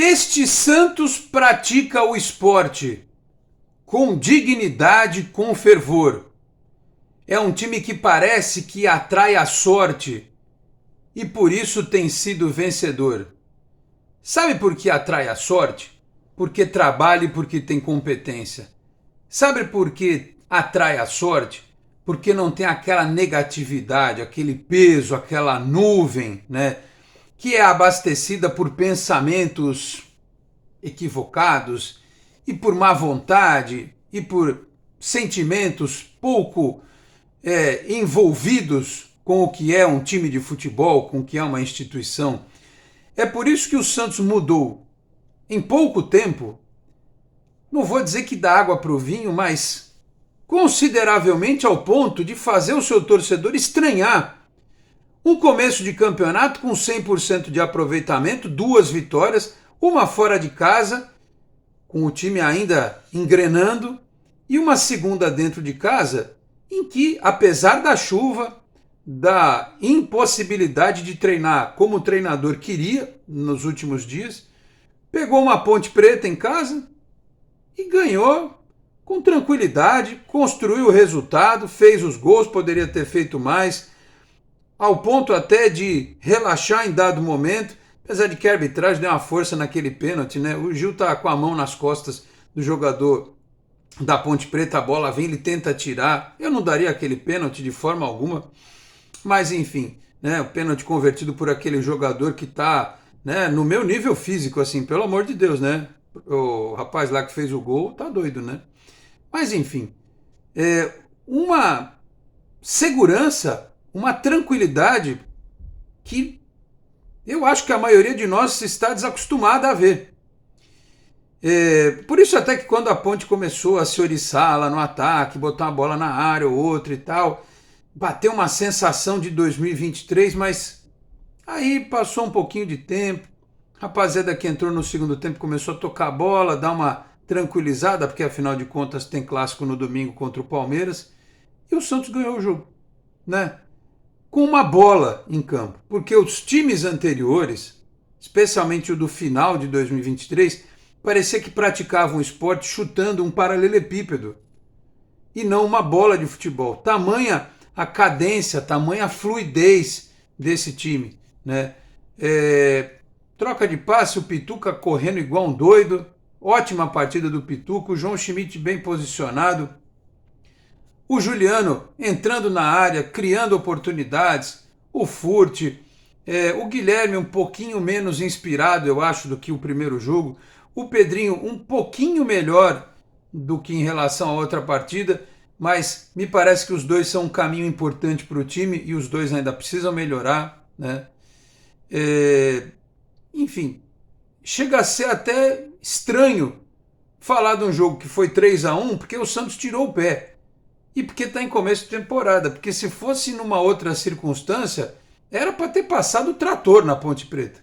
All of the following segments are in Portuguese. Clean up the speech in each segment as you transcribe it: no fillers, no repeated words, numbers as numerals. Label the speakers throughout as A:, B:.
A: Este Santos pratica o esporte com dignidade, com fervor. É um time que parece que atrai a sorte e por isso tem sido vencedor. Sabe por que atrai a sorte? Porque trabalha e porque tem competência. Sabe por que atrai a sorte? Porque não tem aquela negatividade, aquele peso, aquela nuvem, né? Que é abastecida por pensamentos equivocados e por má vontade e por sentimentos pouco envolvidos com o que é um time de futebol, com o que é uma instituição. É por isso que o Santos mudou em pouco tempo, não vou dizer que dá água para o vinho, mas consideravelmente ao ponto de fazer o seu torcedor estranhar um começo de campeonato com 100% de aproveitamento, 2 vitórias, uma fora de casa, com o time ainda engrenando, e uma segunda dentro de casa, em que, apesar da chuva, da impossibilidade de treinar como o treinador queria nos últimos dias, pegou uma Ponte Preta em casa e ganhou com tranquilidade, construiu o resultado, fez os gols, poderia ter feito mais, ao ponto até de relaxar em dado momento, apesar de que a arbitragem deu uma força naquele pênalti, né? O Gil tá com a mão nas costas do jogador da Ponte Preta, a bola vem, ele tenta tirar, eu não daria aquele pênalti de forma alguma, mas enfim, né? O pênalti convertido por aquele jogador que tá, né, no meu nível físico, assim, pelo amor de Deus, né? O rapaz lá que fez o gol tá doido, né? Mas enfim, uma segurança, uma tranquilidade que eu acho que a maioria de nós está desacostumada a ver. Por isso até que quando a Ponte começou a se oriçar lá no ataque, botar uma bola na área ou outra e tal, bateu uma sensação de 2023, mas aí passou um pouquinho de tempo, a rapaziada que entrou no segundo tempo começou a tocar a bola, dar uma tranquilizada, porque afinal de contas tem clássico no domingo contra o Palmeiras, e o Santos ganhou o jogo, né? Com uma bola em campo, porque os times anteriores, especialmente o do final de 2023, parecia que praticavam o esporte chutando um paralelepípedo e não uma bola de futebol. Tamanha a cadência, tamanha a fluidez desse time, né? Troca de passe, o Pituca correndo igual um doido, ótima partida do Pituca, o João Schmidt bem posicionado, o Juliano entrando na área, criando oportunidades, o Furt, o Guilherme um pouquinho menos inspirado, eu acho, do que o primeiro jogo, o Pedrinho um pouquinho melhor do que em relação a outra partida, mas me parece que os dois são um caminho importante para o time e os dois ainda precisam melhorar, né? Enfim, chega a ser até estranho falar de um jogo que foi 3-1 porque o Santos tirou o pé. E porque está em começo de temporada, porque se fosse numa outra circunstância, era para ter passado o trator na Ponte Preta.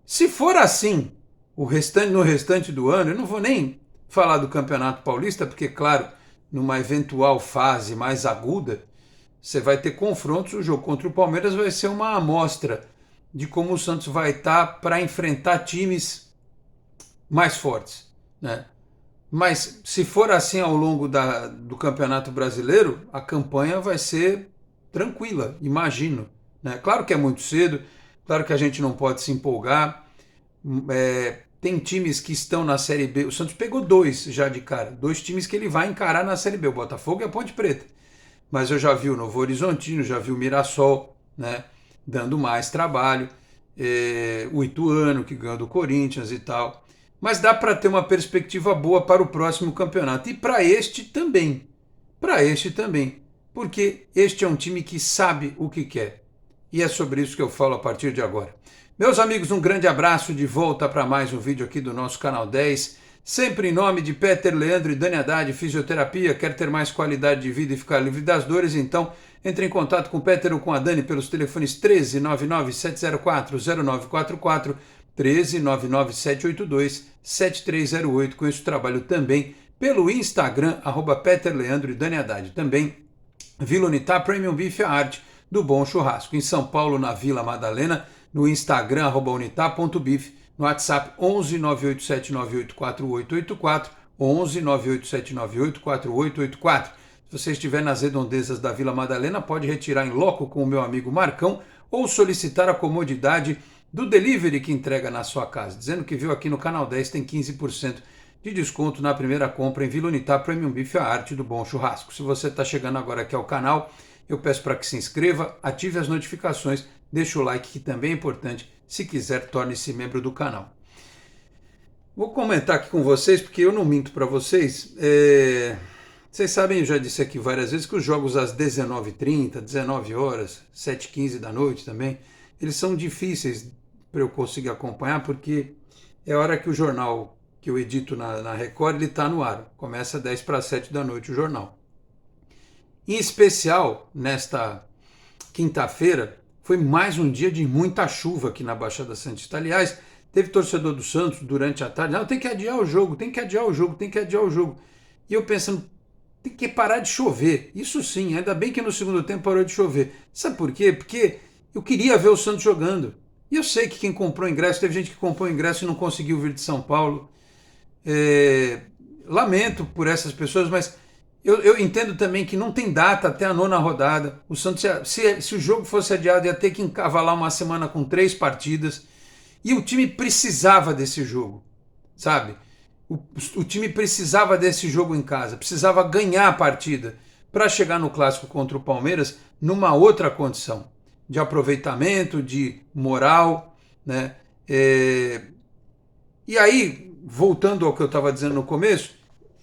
A: Se for assim, no restante do ano, eu não vou nem falar do Campeonato Paulista, porque, claro, numa eventual fase mais aguda, você vai ter confrontos, o jogo contra o Palmeiras vai ser uma amostra de como o Santos vai estar para enfrentar times mais fortes, né? Mas se for assim ao longo do Campeonato Brasileiro, a campanha vai ser tranquila, imagino, né? Claro que é muito cedo, claro que a gente não pode se empolgar. Tem times que estão na Série B, o Santos pegou 2 já de cara, 2 times que ele vai encarar na Série B, o Botafogo e a Ponte Preta. Mas eu já vi o Novo Horizontino, já vi o Mirassol, né, dando mais trabalho, o Ituano que ganhou do Corinthians e tal. Mas dá para ter uma perspectiva boa para o próximo campeonato. E para este também. Porque este é um time que sabe o que quer. E é sobre isso que eu falo a partir de agora. Meus amigos, um grande abraço, de volta para mais um vídeo aqui do nosso Canal 10. Sempre em nome de Peter, Leandro e Dani Haddad, Fisioterapia. Quer ter mais qualidade de vida e ficar livre das dores? Então, entre em contato com o Peter ou com a Dani pelos telefones 13 99 704 0944, 13 99 782 7308. Com isso, trabalho também pelo Instagram, @Peter, Leandro e Dani Haddad. Também Vila Unitar Premium Beef, a arte do bom churrasco. Em São Paulo, na Vila Madalena, no Instagram, @unitá.bif, no WhatsApp 11 987984884, 11 987984884. Se você estiver nas redondezas da Vila Madalena, pode retirar em loco com o meu amigo Marcão ou solicitar a comodidade do delivery que entrega na sua casa. Dizendo que viu aqui no Canal 10 tem 15% de desconto na primeira compra em Vila Unitá Premium Beef, a arte do bom churrasco. Se você está chegando agora aqui ao canal, eu peço para que se inscreva, ative as notificações, deixe o like que também é importante. Se quiser, torne-se membro do canal. Vou comentar aqui com vocês, porque eu não minto para vocês. Vocês sabem, eu já disse aqui várias vezes, que os jogos às 19h30, 19 horas, 7h15 da noite também, eles são difíceis para eu conseguir acompanhar, porque é a hora que o jornal que eu edito na Record, ele está no ar. Começa 10 para 7 da noite o jornal. Em especial, nesta quinta-feira, foi mais um dia de muita chuva aqui na Baixada Santista. Aliás, teve torcedor do Santos durante a tarde, não, tem que adiar o jogo, tem que adiar o jogo, tem que adiar o jogo. E eu pensando, tem que parar de chover. Isso sim, ainda bem que no segundo tempo parou de chover. Sabe por quê? Porque eu queria ver o Santos jogando. E eu sei que quem comprou ingresso, teve gente que comprou ingresso e não conseguiu vir de São Paulo. Lamento por essas pessoas, mas eu entendo também que não tem data até a 9ª rodada. O Santos, se o jogo fosse adiado, ia ter que encavalar uma semana com 3 partidas. E o time precisava desse jogo, sabe? O time precisava desse jogo em casa, precisava ganhar a partida para chegar no clássico contra o Palmeiras numa outra condição de aproveitamento, de moral, né? E aí, voltando ao que eu estava dizendo no começo,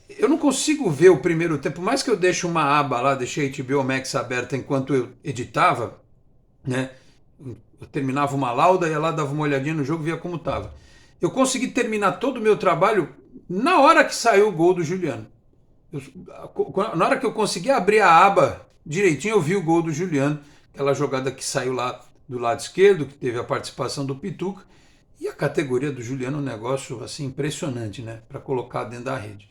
A: eu não consigo ver o primeiro tempo, por mais que eu deixe uma aba lá, deixei a HBO Max aberta enquanto eu editava, né? Eu terminava uma lauda, ia lá, dava uma olhadinha no jogo, via como estava. Eu consegui terminar todo o meu trabalho na hora que saiu o gol do Juliano. Na hora que eu consegui abrir a aba direitinho, eu vi o gol do Juliano, aquela jogada que saiu lá do lado esquerdo, que teve a participação do Pituca, e a categoria do Juliano é um negócio assim, impressionante, né, para colocar dentro da rede.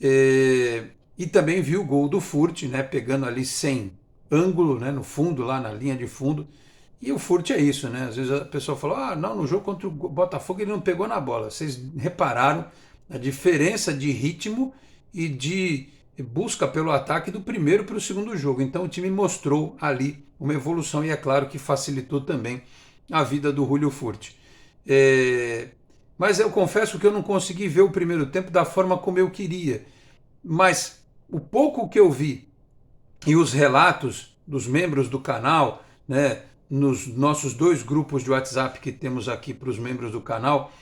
A: E também vi o gol do Furt, né, pegando ali sem ângulo, né, no fundo, lá na linha de fundo. E o Furt é isso, né? Às vezes a pessoa fala, não, no jogo contra o Botafogo ele não pegou na bola. Vocês repararam a diferença de ritmo e de busca pelo ataque do primeiro para o segundo jogo. Então o time mostrou ali uma evolução e é claro que facilitou também a vida do Julio Furt. Mas eu confesso que eu não consegui ver o primeiro tempo da forma como eu queria. Mas o pouco que eu vi e os relatos dos membros do canal, né, nos nossos 2 grupos de WhatsApp que temos aqui para os membros do canal,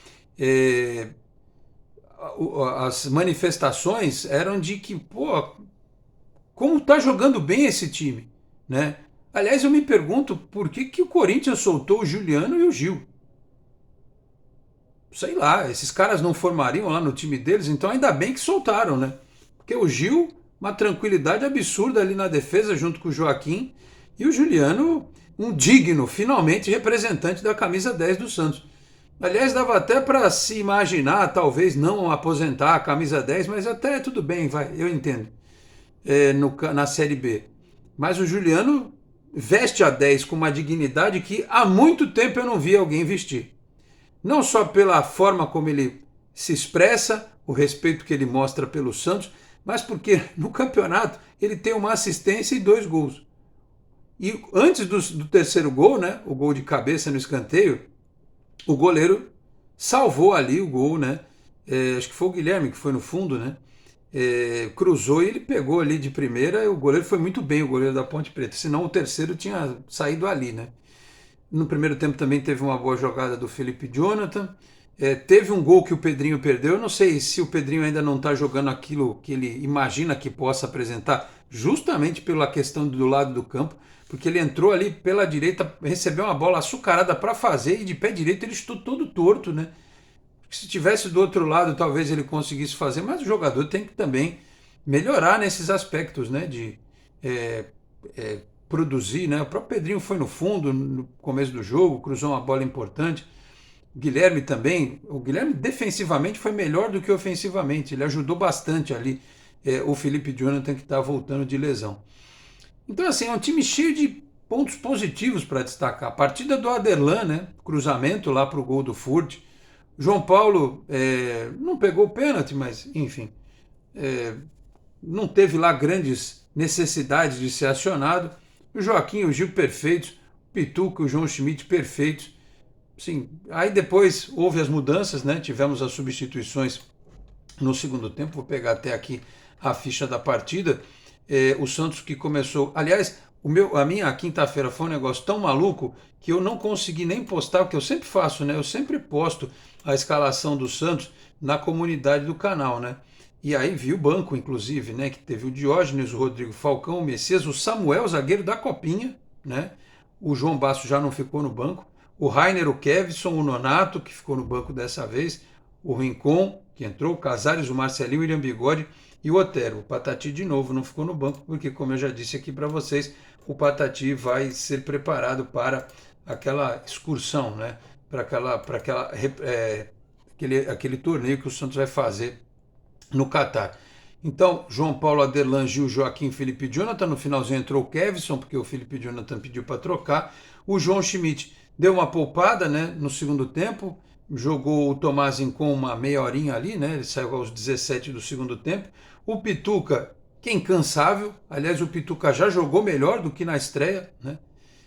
A: as manifestações eram de que, como está jogando bem esse time, né? Aliás, eu me pergunto por que o Corinthians soltou o Juliano e o Gil. Sei lá, esses caras não formariam lá no time deles, então ainda bem que soltaram, né? Porque o Gil, uma tranquilidade absurda ali na defesa junto com o Joaquim, e o Juliano, um digno, finalmente, representante da camisa 10 do Santos. Aliás, dava até para se imaginar, talvez não aposentar a camisa 10, mas até tudo bem, vai, eu entendo, na Série B. Mas o Juliano veste a 10 com uma dignidade que há muito tempo eu não vi alguém vestir. Não só pela forma como ele se expressa, o respeito que ele mostra pelo Santos, mas porque no campeonato ele tem uma assistência e 2 gols. E antes do terceiro gol, né, o gol de cabeça no escanteio, o goleiro salvou ali o gol, né? Acho que foi o Guilherme que foi no fundo, né? Cruzou e ele pegou ali de primeira, e o goleiro foi muito bem, o goleiro da Ponte Preta, senão o terceiro tinha saído ali, né? No primeiro tempo também teve uma boa jogada do Felipe Jonathan, teve um gol que o Pedrinho perdeu, eu não sei se o Pedrinho ainda não está jogando aquilo que ele imagina que possa apresentar, justamente pela questão do lado do campo, porque ele entrou ali pela direita, recebeu uma bola açucarada para fazer e de pé direito ele estou todo torto, né? Se tivesse do outro lado talvez ele conseguisse fazer, mas o jogador tem que também melhorar nesses aspectos, né? De produzir, né? O próprio Pedrinho foi no fundo no começo do jogo, cruzou uma bola importante. O Guilherme também, o Guilherme defensivamente foi melhor do que ofensivamente, ele ajudou bastante ali o Felipe Jonathan que está voltando de lesão. Então assim, é um time cheio de pontos positivos para destacar. A partida do Aderlan, né? Cruzamento lá para o gol do Furt. João Paulo não pegou o pênalti, mas enfim, não teve lá grandes necessidades de ser acionado. O Joaquim e o Gil perfeitos, o Pituca e o João Schmidt perfeitos. Sim, aí depois houve as mudanças, né? Tivemos as substituições no segundo tempo. Vou pegar até aqui a ficha da partida. O Santos que começou. Aliás, a minha quinta-feira foi um negócio tão maluco que eu não consegui nem postar, o que eu sempre faço, né? Eu sempre posto a escalação do Santos na comunidade do canal, né? E aí vi o banco, inclusive, né? Que teve o Diógenes, o Rodrigo Falcão, o Messias, o Samuel, zagueiro da Copinha, né? O João Basso já não ficou no banco. O Rainer, o Kevson, o Nonato, que ficou no banco dessa vez. O Rincon, que entrou, o Casares, o Marcelinho, o William Bigode e o Otero. O Patati de novo não ficou no banco, porque, como eu já disse aqui para vocês, o Patati vai ser preparado para aquela excursão, né? Para aquele torneio que o Santos vai fazer no Catar. Então, João Paulo, Aderlan, Gil, Joaquim, Felipe e Jonathan. No finalzinho entrou o Kevson, porque o Felipe e Jonathan pediu para trocar. O João Schmidt deu uma poupada, né, no segundo tempo. Jogou o Tomazin com uma meia horinha ali, né? Ele saiu aos 17 do segundo tempo. O Pituca, que é incansável. Aliás, o Pituca já jogou melhor do que na estreia, né?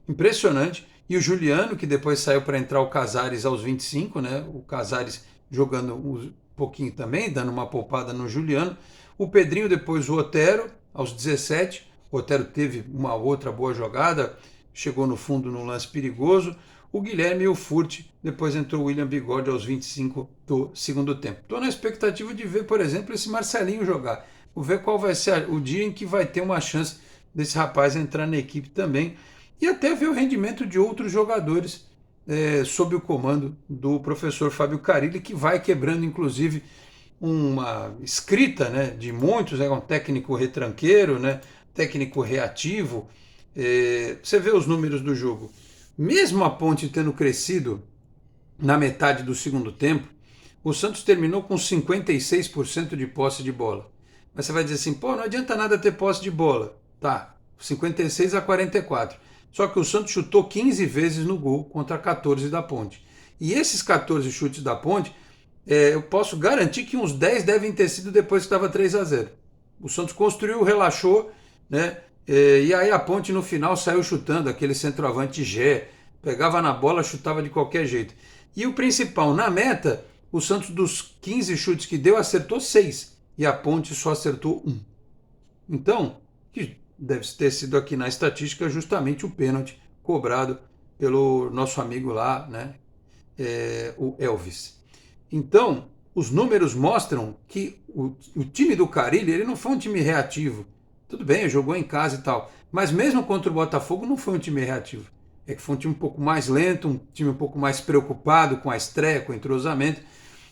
A: Impressionante. E o Juliano, que depois saiu para entrar o Casares aos 25, né? O Casares jogando um pouquinho também, dando uma poupada no Juliano. O Pedrinho, depois o Otero, aos 17. O Otero teve uma outra boa jogada, chegou no fundo num lance perigoso. O Guilherme e o Furt, depois entrou o William Bigode aos 25 do segundo tempo. Estou na expectativa de ver, por exemplo, esse Marcelinho jogar. Vou ver qual vai ser o dia em que vai ter uma chance desse rapaz entrar na equipe também. E até ver o rendimento de outros jogadores sob o comando do professor Fábio Carilli, que vai quebrando, inclusive, uma escrita, né, de muitos, um técnico retranqueiro, né, técnico reativo. Você vê os números do jogo. Mesmo a Ponte tendo crescido na metade do segundo tempo, o Santos terminou com 56% de posse de bola. Mas você vai dizer assim, pô, não adianta nada ter posse de bola. Tá, 56 a 44. Só que o Santos chutou 15 vezes no gol contra 14 da Ponte. E esses 14 chutes da Ponte, eu posso garantir que uns 10 devem ter sido depois que estava 3-0. O Santos construiu, relaxou, né? E aí a Ponte no final saiu chutando, aquele centroavante Gé, pegava na bola, chutava de qualquer jeito. E o principal, na meta, o Santos dos 15 chutes que deu, acertou 6. E a Ponte só acertou 1. Então, que deve ter sido aqui na estatística justamente o pênalti cobrado pelo nosso amigo lá, né? O Elvis. Então, os números mostram que o time do Carilli, ele não foi um time reativo. Tudo bem, jogou em casa e tal, mas mesmo contra o Botafogo não foi um time reativo. É que foi um time um pouco mais lento, um time um pouco mais preocupado com a estreia, com o entrosamento.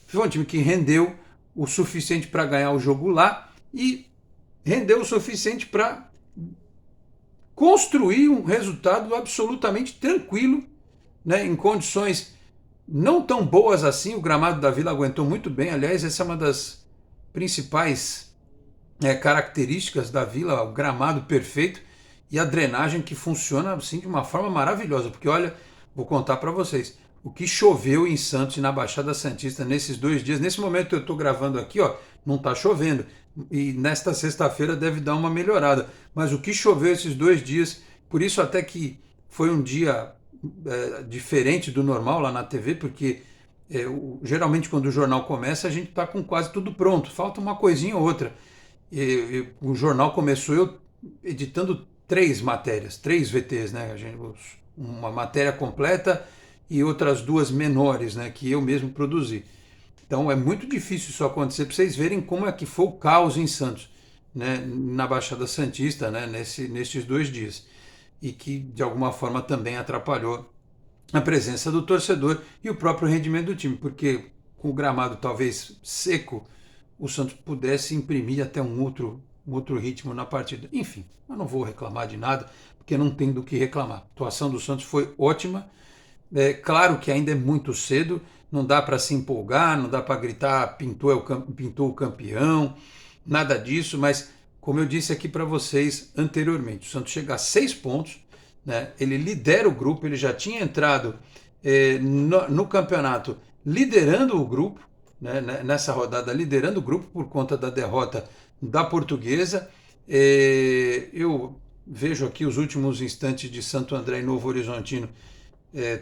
A: Foi um time que rendeu o suficiente para ganhar o jogo lá e rendeu o suficiente para construir um resultado absolutamente tranquilo, né, em condições não tão boas assim. O gramado da Vila aguentou muito bem. Aliás, essa é uma das principais características da Vila, o gramado perfeito e a drenagem que funciona assim de uma forma maravilhosa. Porque olha, vou contar para vocês, o que choveu em Santos e na Baixada Santista nesses 2 dias. Nesse momento eu estou gravando aqui, ó, não está chovendo. E nesta sexta-feira deve dar uma melhorada. Mas o que choveu esses 2 dias, por isso até que foi um dia diferente do normal lá na TV, porque geralmente quando o jornal começa a gente está com quase tudo pronto, falta uma coisinha ou outra. O jornal começou eu editando 3 matérias, 3 VTs, né? Uma matéria completa e outras 2 menores, né? Que eu mesmo produzi. Então é muito difícil isso acontecer para vocês verem como é que foi o caos em Santos, né? Na Baixada Santista, né? Nesses 2 dias. E que de alguma forma também atrapalhou a presença do torcedor e o próprio rendimento do time, porque com o gramado talvez seco, o Santos pudesse imprimir até um outro ritmo na partida. Enfim, eu não vou reclamar de nada, porque não tem do que reclamar. A atuação do Santos foi ótima. Claro que ainda é muito cedo, não dá para se empolgar, não dá para gritar pintou o campeão, nada disso, mas como eu disse aqui para vocês anteriormente, o Santos chega a 6 pontos, né? Ele lidera o grupo, ele já tinha entrado no campeonato liderando o grupo, né? Nessa rodada liderando o grupo por conta da derrota da Portuguesa. Eu vejo aqui os últimos instantes de Santo André e Novo Horizontino.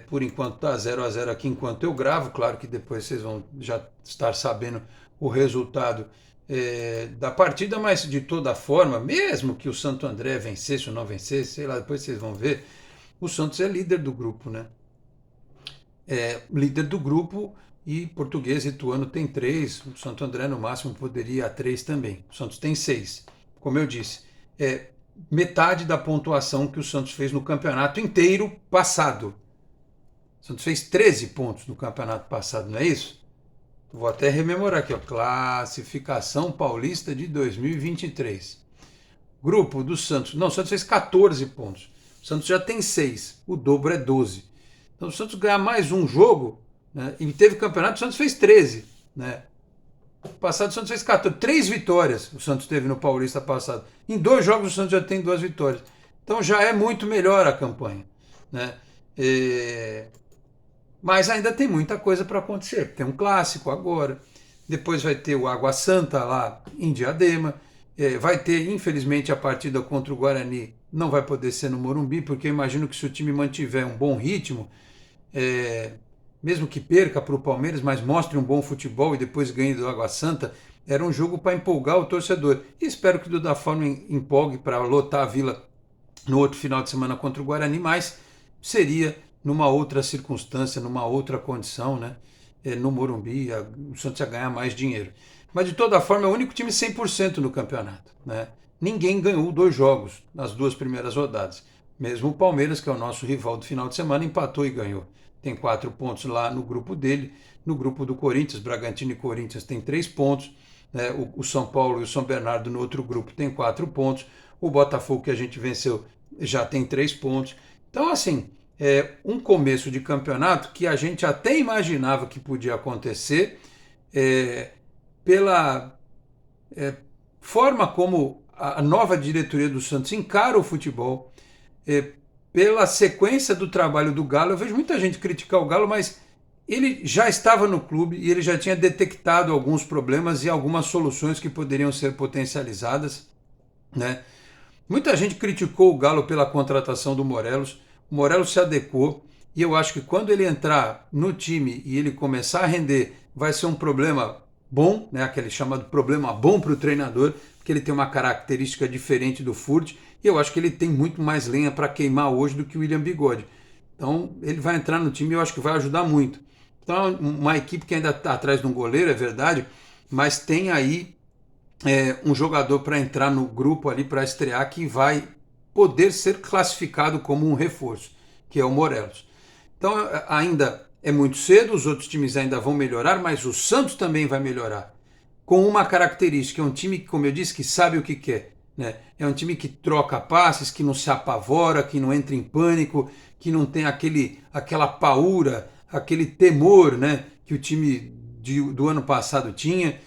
A: Por enquanto está 0-0 aqui enquanto eu gravo, claro que depois vocês vão já estar sabendo o resultado da partida, mas de toda forma, mesmo que o Santo André vencesse ou não vencesse, sei lá, depois vocês vão ver, o Santos é líder do grupo, né? Líder do grupo, e Português e Ituano tem 3, o Santo André no máximo poderia ir a 3 também, o Santos tem 6, como eu disse, metade da pontuação que o Santos fez no campeonato inteiro passado. O Santos fez 13 pontos no campeonato passado, não é isso? Vou até rememorar aqui, ó. Classificação Paulista de 2023. Grupo do Santos. Não, o Santos fez 14 pontos. O Santos já tem 6. O dobro é 12. Então, o Santos ganhar mais um jogo, né, e teve campeonato, o Santos fez 13. Né? Passado, o Santos fez 14. 3 vitórias o Santos teve no Paulista passado. Em 2 jogos, o Santos já tem 2 vitórias. Então, já é muito melhor a campanha. Né? Mas ainda tem muita coisa para acontecer. Tem um clássico agora, depois vai ter o Água Santa lá em Diadema, vai ter, infelizmente, a partida contra o Guarani, não vai poder ser no Morumbi, porque eu imagino que se o time mantiver um bom ritmo, mesmo que perca para o Palmeiras, mas mostre um bom futebol e depois ganhe do Água Santa, era um jogo para empolgar o torcedor. E espero que da forma empolgue para lotar a Vila no outro final de semana contra o Guarani, mas seria numa outra circunstância, numa outra condição, né? No Morumbi, o Santos ia ganhar mais dinheiro. Mas de toda forma é o único time 100% no campeonato, né? Ninguém ganhou 2 jogos nas 2 primeiras rodadas. Mesmo o Palmeiras, que é o nosso rival do final de semana, empatou e ganhou. Tem 4 pontos lá no grupo dele. No grupo do Corinthians, Bragantino e Corinthians tem 3 pontos. Né? O São Paulo e o São Bernardo no outro grupo tem 4 pontos. O Botafogo, que a gente venceu, já tem 3 pontos. Então, assim, um começo de campeonato que a gente até imaginava que podia acontecer pela forma como a nova diretoria do Santos encara o futebol, pela sequência do trabalho do Galo. Eu vejo muita gente criticar o Galo, mas ele já estava no clube e ele já tinha detectado alguns problemas e algumas soluções que poderiam ser potencializadas, né? Muita gente criticou o Galo pela contratação do Morelos. O Morelos se adequou e eu acho que quando ele entrar no time e ele começar a render, vai ser um problema bom, né? Aquele chamado problema bom para o treinador, porque ele tem uma característica diferente do Furt e eu acho que ele tem muito mais lenha para queimar hoje do que o William Bigode. Então ele vai entrar no time e eu acho que vai ajudar muito. Então uma equipe que ainda está atrás de um goleiro, é verdade, mas tem aí um jogador para entrar no grupo ali para estrear que vai poder ser classificado como um reforço, que é o Morelos. Então ainda é muito cedo, os outros times ainda vão melhorar, mas o Santos também vai melhorar. Com uma característica, é um time que, como eu disse, que sabe o que quer. Né? É um time que troca passes, que não se apavora, que não entra em pânico, que não tem aquela paura, aquele temor, né, que o time do ano passado tinha,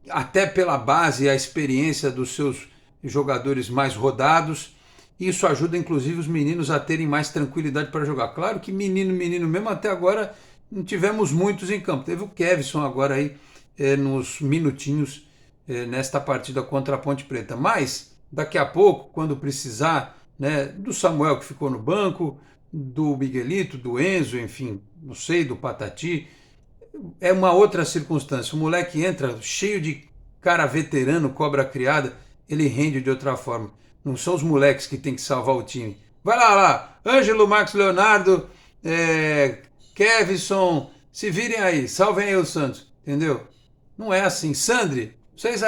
A: até pela base e a experiência dos seus jogadores mais rodados. Isso ajuda inclusive os meninos a terem mais tranquilidade para jogar. Claro que menino mesmo, até agora não tivemos muitos em campo. Teve o Kevson agora aí nos minutinhos nesta partida contra a Ponte Preta. Mas daqui a pouco, quando precisar, né, do Samuel que ficou no banco, do Miguelito, do Enzo, enfim, não sei, do Patati, é uma outra circunstância. O moleque entra cheio de cara veterano, cobra criada, ele rende de outra forma. Não são os moleques que tem que salvar o time. Vai lá, Ângelo, Marcos Leonardo, Kevson, se virem aí, salvem aí o Santos, entendeu? Não é assim. Sandri, vocês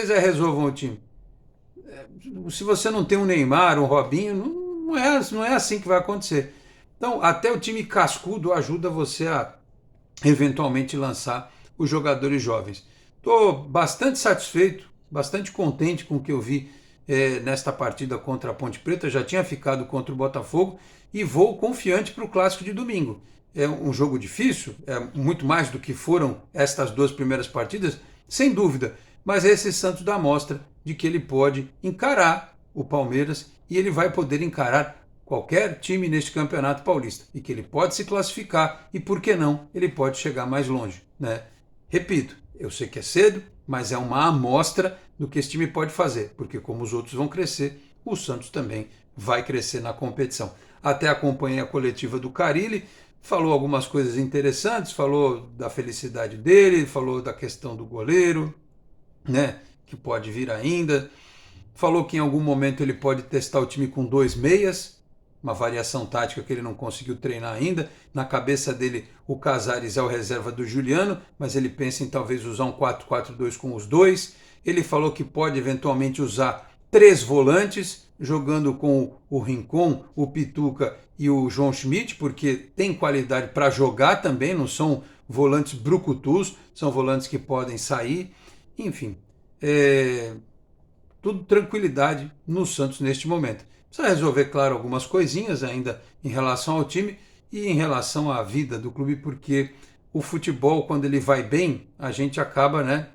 A: aí resolvam o time. Se você não tem um Neymar, um Robinho, não é assim que vai acontecer. Então, até o time cascudo ajuda você a eventualmente lançar os jogadores jovens. Estou bastante satisfeito, bastante contente com o que eu vi nesta partida contra a Ponte Preta. Já tinha ficado contra o Botafogo e vou confiante para o clássico de domingo. É um jogo difícil, é muito mais do que foram estas 2 primeiras partidas, sem dúvida, mas esse Santos dá mostra de que ele pode encarar o Palmeiras e ele vai poder encarar qualquer time neste Campeonato Paulista e que ele pode se classificar e, por que não, ele pode chegar mais longe, né? Repito, eu sei que é cedo, mas é uma amostra do que esse time pode fazer, porque como os outros vão crescer, o Santos também vai crescer na competição. Até acompanhei a coletiva do Carille, falou algumas coisas interessantes, falou da felicidade dele, falou da questão do goleiro, né, que pode vir ainda. Falou que em algum momento ele pode testar o time com 2 meias, uma variação tática que ele não conseguiu treinar ainda. Na cabeça dele, o Casares é o reserva do Juliano, mas ele pensa em talvez usar um 4-4-2 com os dois. Ele falou que pode eventualmente usar 3 volantes, jogando com o Rincon, o Pituca e o João Schmidt, porque tem qualidade para jogar também, não são volantes brucutus, são volantes que podem sair. Enfim, tudo tranquilidade no Santos neste momento. Precisa resolver, claro, algumas coisinhas ainda em relação ao time e em relação à vida do clube, porque o futebol, quando ele vai bem, a gente acaba, né,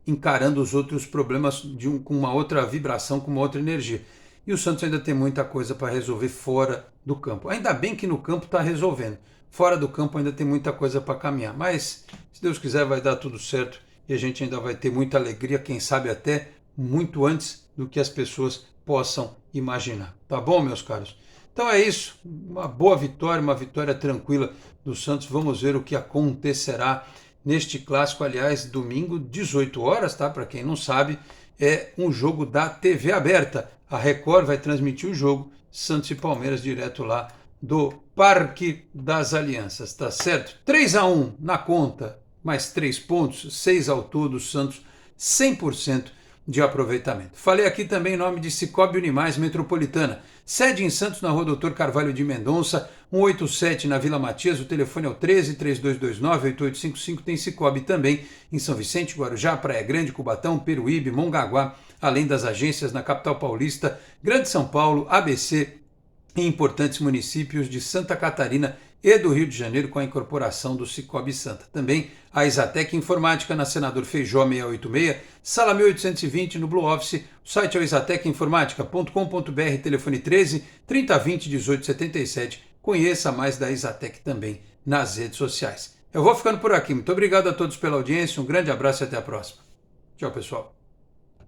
A: encarando os outros problemas com uma outra vibração, com uma outra energia. E o Santos ainda tem muita coisa para resolver fora do campo. Ainda bem que no campo está resolvendo. Fora do campo ainda tem muita coisa para caminhar. Mas, se Deus quiser, vai dar tudo certo e a gente ainda vai ter muita alegria, quem sabe até muito antes do que as pessoas possam imaginar. Tá bom, meus caros? Então é isso. Uma boa vitória, uma vitória tranquila do Santos. Vamos ver o que acontecerá neste clássico, aliás, domingo, 18 horas, tá? Para quem não sabe, é um jogo da TV aberta. A Record vai transmitir o jogo, Santos e Palmeiras, direto lá do Parque das Alianças, tá certo? 3-1 na conta, mais 3 pontos, 6 ao todo, Santos 100% de aproveitamento. Falei aqui também em nome de Cicobi Unimais Metropolitana, sede em Santos na Rua Doutor Carvalho de Mendonça, 187 na Vila Matias, o telefone é o 13-3229-8855, tem Cicobi também em São Vicente, Guarujá, Praia Grande, Cubatão, Peruíbe, Mongaguá, além das agências na capital paulista, Grande São Paulo, ABC e importantes municípios de Santa Catarina e do Rio de Janeiro com a incorporação do Cicobi Santa. Também a Exatec Informática na Senador Feijó 686, sala 1820 no Blue Office. O site é o exatecinformatica.com.br, telefone 13 3020 1877. Conheça mais da Exatec também nas redes sociais. Eu vou ficando por aqui. Muito obrigado a todos pela audiência, um grande abraço e até a próxima. Tchau, pessoal.